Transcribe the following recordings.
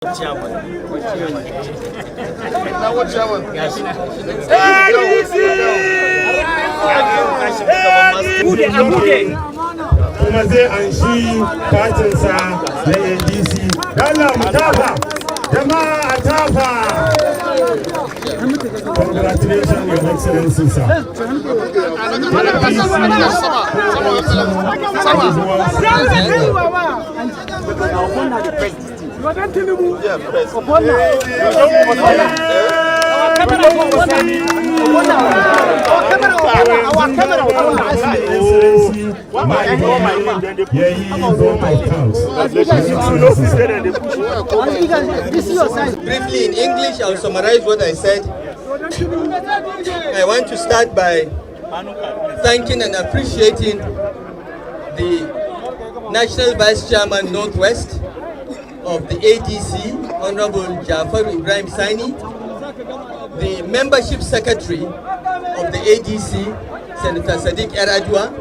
Chairman. Now what chairman? ADC! Kuma zai anshi katinsa na ADC. Dalla mu tafa, jama'a a tafa. Congratulations, Your Excellency, sir. Briefly in English, I'll summarize what I said. I want to start by thanking and appreciating the National Vice Chairman Northwest of the ADC, Honorable Jafar Ibrahim Sani, the Membership Secretary of the ADC, Senator Sadiq Eradua,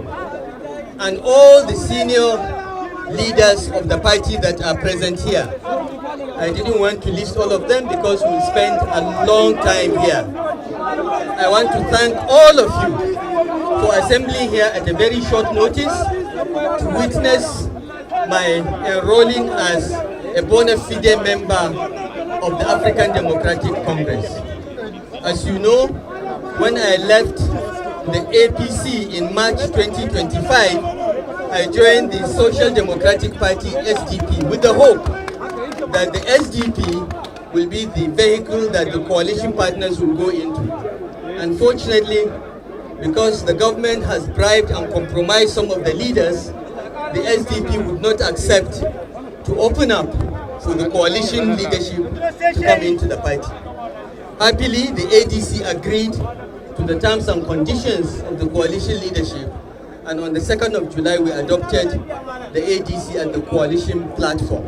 and all the senior leaders of the party that are present here. I didn't want to list all of them because we'll spend a long time here. I want to thank all of you for assembling here at a very short notice to witness my enrolling as a bona fide member of the African Democratic Congress. As you know, when I left the APC in March 2025, I joined the Social Democratic Party SDP with the hope that the SDP will be the vehicle that the coalition partners will go into. Unfortunately, because the government has bribed and compromised some of the leaders, the SDP would not accept to open up for the coalition leadership to come into the party. Happily, the ADC agreed to the terms and conditions of the coalition leadership, and on the 2nd of July, we adopted the ADC as the coalition platform.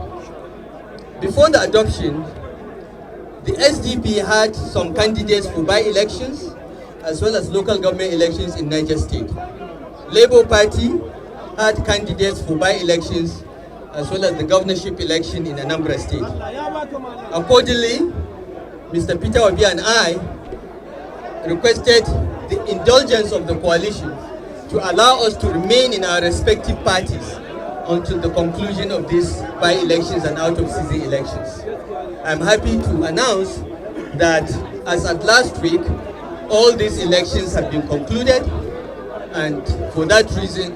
Before the adoption, the SDP had some candidates for by-elections as well as local government elections in Niger State. Labour Party had candidates for by-elections as well as the governorship election in Anambra State. Accordingly, Mr. Peter Obi and I requested the indulgence of the coalition to allow us to remain in our respective parties until the conclusion of these by-elections and out-of-season elections. I'm happy to announce that as at last week, all these elections have been concluded, and for that reason,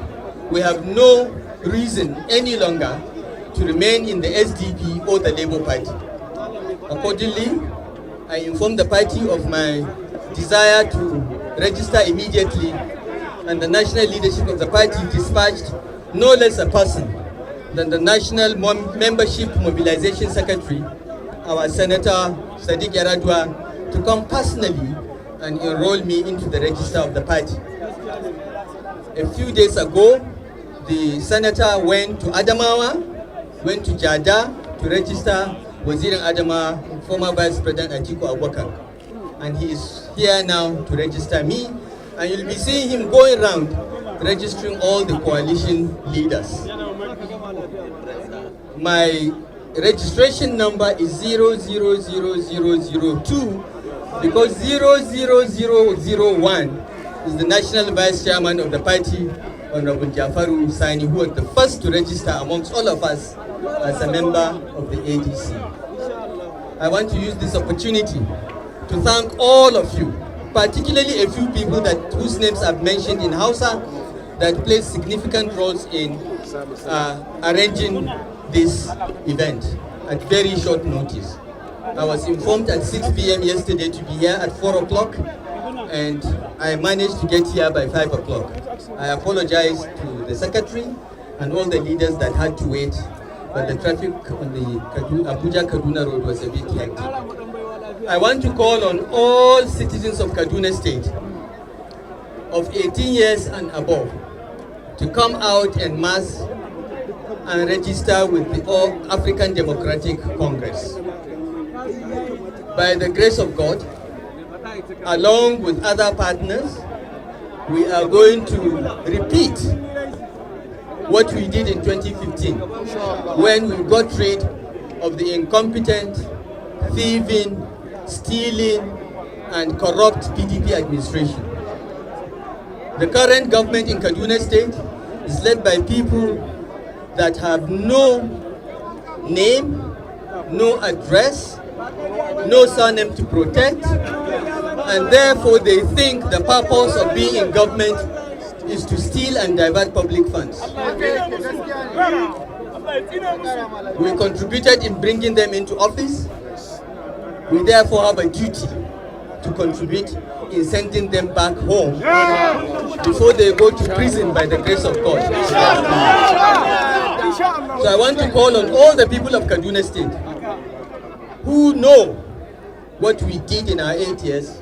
we have no reason any longer to remain in the SDP or the Labour Party. Accordingly, I informed the party of my desire to register immediately, and the national leadership of the party dispatched no less a person than the National Membership Mobilization Secretary, our Senator Sadiq Eradua, to come personally and enroll me into the register of the party. A few days ago, the senator went to Adamawa, went to Jada to register Wazirin Adamawa, former Vice President Atiku Abubakar. And he is here now to register me, and you'll be seeing him going around registering all the coalition leaders. My registration number is 000002 because 00001 is the National Vice Chairman of the party, Honorable Jafar Sani, who was the first to register amongst all of us as a member of the ADC. I want to use this opportunity to thank all of you, particularly a few people whose names I've mentioned in Hausa that played significant roles in arranging this event at very short notice. I was informed at 6 p.m. yesterday to be here at 4 o'clock, and I managed to get here by 5 o'clock. I apologize to the secretary and all the leaders that had to wait, but the traffic on the Abuja-Kaduna road was a bit hectic. I want to call on all citizens of Kaduna State of 18 years and above to come out en masse and register with the African Democratic Congress. By the grace of God, along with other partners, we are going to repeat what we did in 2015 when we got rid of the incompetent, thieving, stealing, and corrupt PDP administration. The current government in Kaduna State is led by people that have no name, no address, no surname to protect, and therefore they think the purpose of being in government is to steal and divert public funds. We contributed in bringing them into office. We therefore have a duty to contribute in sending them back home before they go to prison by the grace of God. So I want to call on all the people of Kaduna State who know what we did in our 8 years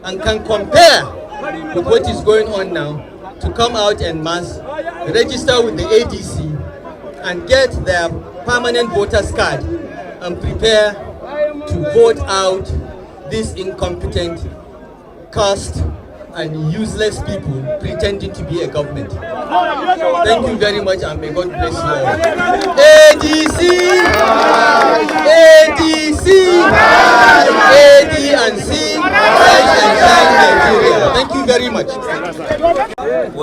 and can compare with what is going on now to come out en masse, register with the ADC and get their permanent voters card and prepare to vote out these incompetent, cursed and useless people pretending to be a government. Thank you very much and may God bless you all. ADC! ADC!